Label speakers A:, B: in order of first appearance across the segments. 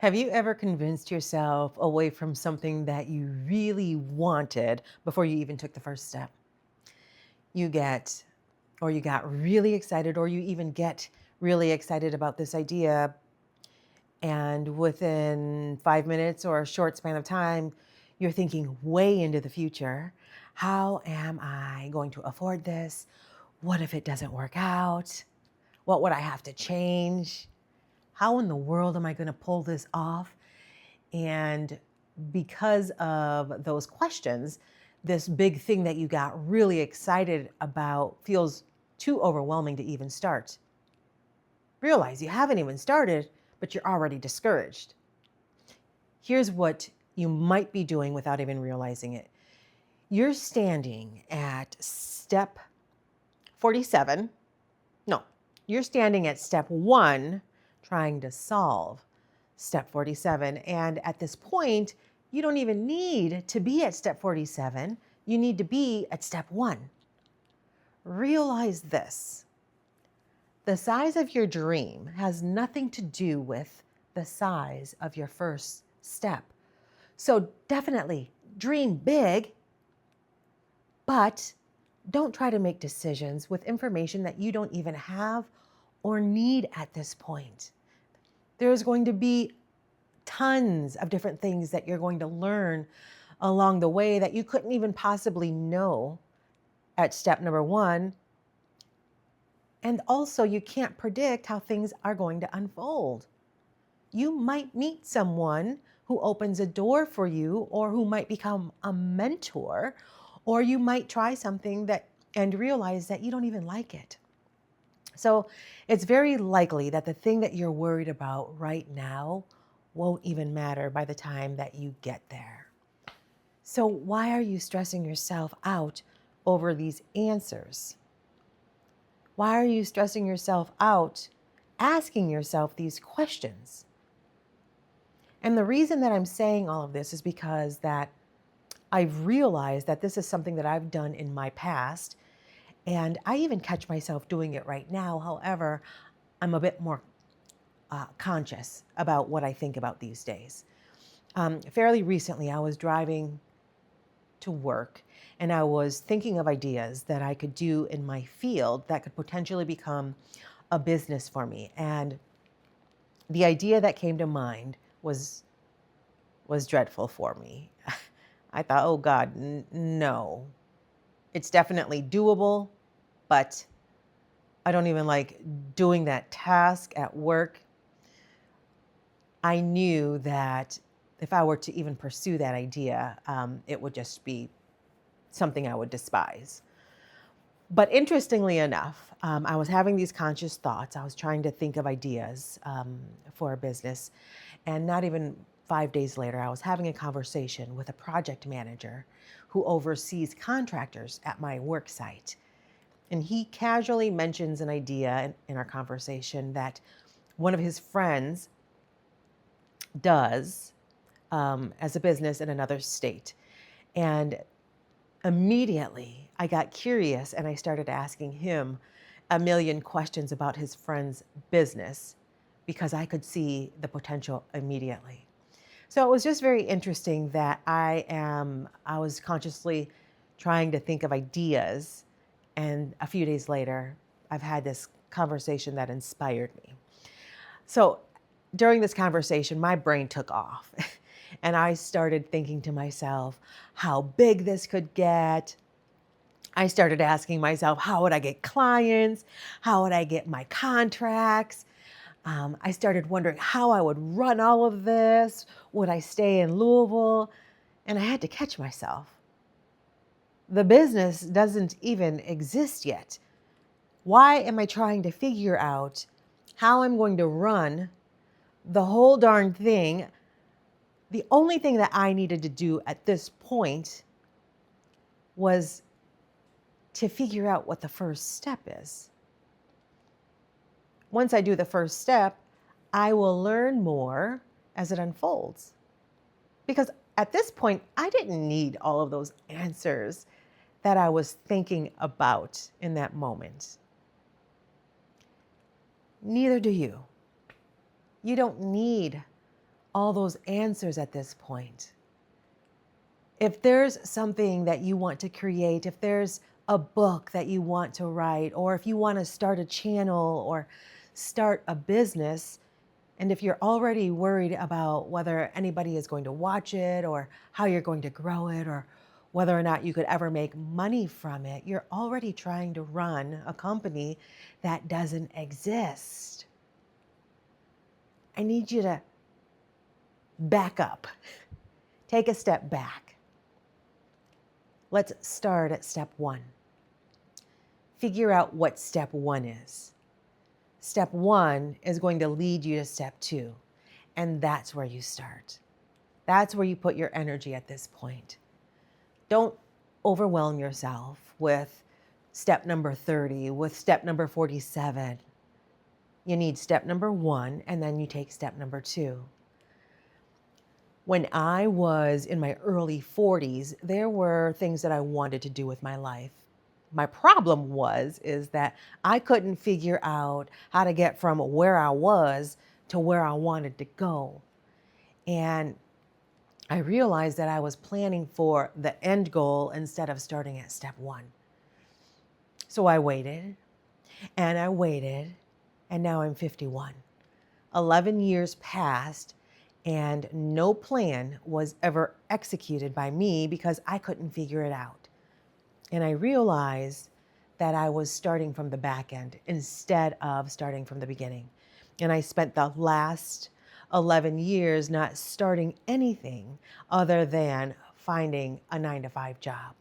A: Have you ever convinced yourself away from something that you really wanted before you even took the first step? You get, or you got really excited, or you even get really excited about this idea, and within 5 minutes or a short span of time, you're thinking way into the future. How am I going to afford this? What if it doesn't work out? What would I have to change? How in the world am I going to pull this off? And because of those questions, this big thing that you got really excited about feels too overwhelming to even start. Realize you haven't even started, but you're already discouraged. Here's what you might be doing without even realizing it. You're standing at step 47. No, you're standing at step one, trying to solve step 47. And at this point, you don't even need to be at step 47. You need to be at step one. Realize this: the size of your dream has nothing to do with the size of your first step. So definitely dream big, but don't try to make decisions with information that you don't even have or need at this point. There's going to be tons of different things that you're going to learn along the way that you couldn't even possibly know at step number one. And also, you can't predict how things are going to unfold. You might meet someone who opens a door for you, or who might become a mentor, or you might try something that and realize that you don't even like it. So it's very likely that the thing that you're worried about right now won't even matter by the time that you get there. So why are you stressing yourself out over these answers? Why are you stressing yourself out asking yourself these questions? And the reason that I'm saying all of this is because that I've realized that this is something that I've done in my past, and I even catch myself doing it right now. However, I'm a bit more conscious about what I think about these days. Fairly recently, I was driving to work and I was thinking of ideas that I could do in my field that could potentially become a business for me. And the idea that came to mind was dreadful for me. I thought, oh God, no. It's definitely doable, but I don't even like doing that task at work. I knew that if I were to even pursue that idea, it would just be something I would despise. But interestingly enough, I was having these conscious thoughts. I was trying to think of ideas for a business. And not even 5 days later, I was having a conversation with a project manager who oversees contractors at my work site. And he casually mentions an idea in our conversation that one of his friends does as a business in another state. And immediately I got curious and I started asking him a million questions about his friend's business because I could see the potential immediately. So it was just very interesting that I was consciously trying to think of ideas, and a few days later I've had this conversation that inspired me. So during this conversation, my brain took off and I started thinking to myself how big this could get. I started asking myself, how would I get clients? How would I get my contracts? I started wondering how I would run all of this. Would I stay in Louisville? And I had to catch myself. The business doesn't even exist yet. Why am I trying to figure out how I'm going to run the whole darn thing? The only thing that I needed to do at this point was to figure out what the first step is. Once I do the first step, I will learn more as it unfolds. Because at this point, I didn't need all of those answers that I was thinking about in that moment. Neither do you. You don't need all those answers at this point. If there's something that you want to create, if there's a book that you want to write, or if you want to start a channel or start a business, and if you're already worried about whether anybody is going to watch it or how you're going to grow it or whether or not you could ever make money from it, you're already trying to run a company that doesn't exist. I need you to back up, take a step back. Let's start at step one. Figure out what step one is. Step one is going to lead you to step two, and that's where you start. That's where you put your energy at this point. Don't overwhelm yourself with step number 30, with step number 47. You need step number one, and then you take step number two. When I was in my early 40s, there were things that I wanted to do with my life. My problem is that I couldn't figure out how to get from where I was to where I wanted to go. And I realized that I was planning for the end goal instead of starting at step one. So I waited and I waited, and now I'm 51. 11 years passed, and no plan was ever executed by me because I couldn't figure it out. And I realized that I was starting from the back end instead of starting from the beginning. And I spent the last 11 years not starting anything other than finding a 9-to-5 job.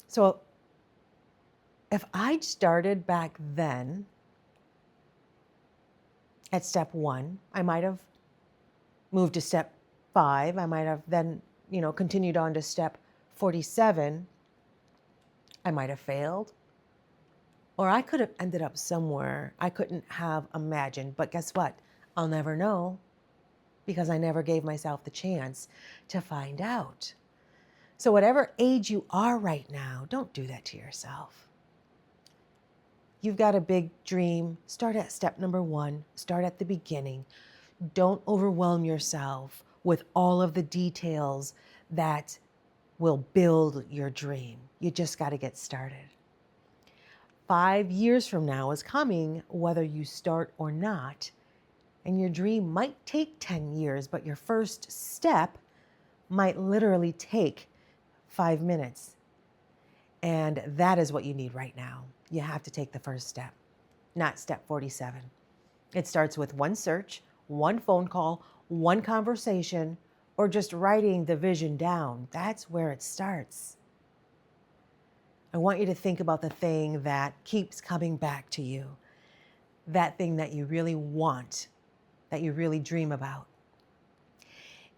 A: So if I'd started back then at step one, I might have moved to step 5. I might have then, continued on to step 47. I might have failed, or I could have ended up somewhere I couldn't have imagined. But guess what? I'll never know because I never gave myself the chance to find out. So whatever age you are right now, don't do that to yourself. You've got a big dream. Start at step number one. Start at the beginning. Don't overwhelm yourself with all of the details that will build your dream. You just got to get started. 5 years from now is coming, whether you start or not, and your dream might take 10 years, but your first step might literally take 5 minutes. And that is what you need right now. You have to take the first step, not step 47. It starts with one search, one phone call, one conversation, or just writing the vision down. That's where it starts. I want you to think about the thing that keeps coming back to you, that thing that you really want, that you really dream about.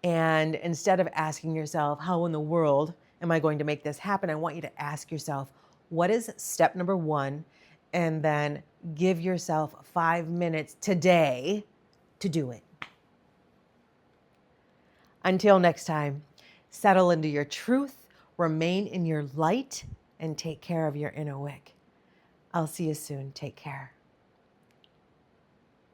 A: And instead of asking yourself, how in the world am I going to make this happen? I want you to ask yourself, what is step number one? And then give yourself 5 minutes today to do it. Until next time, settle into your truth, remain in your light, and take care of your inner Wick. I'll see you soon. Take care.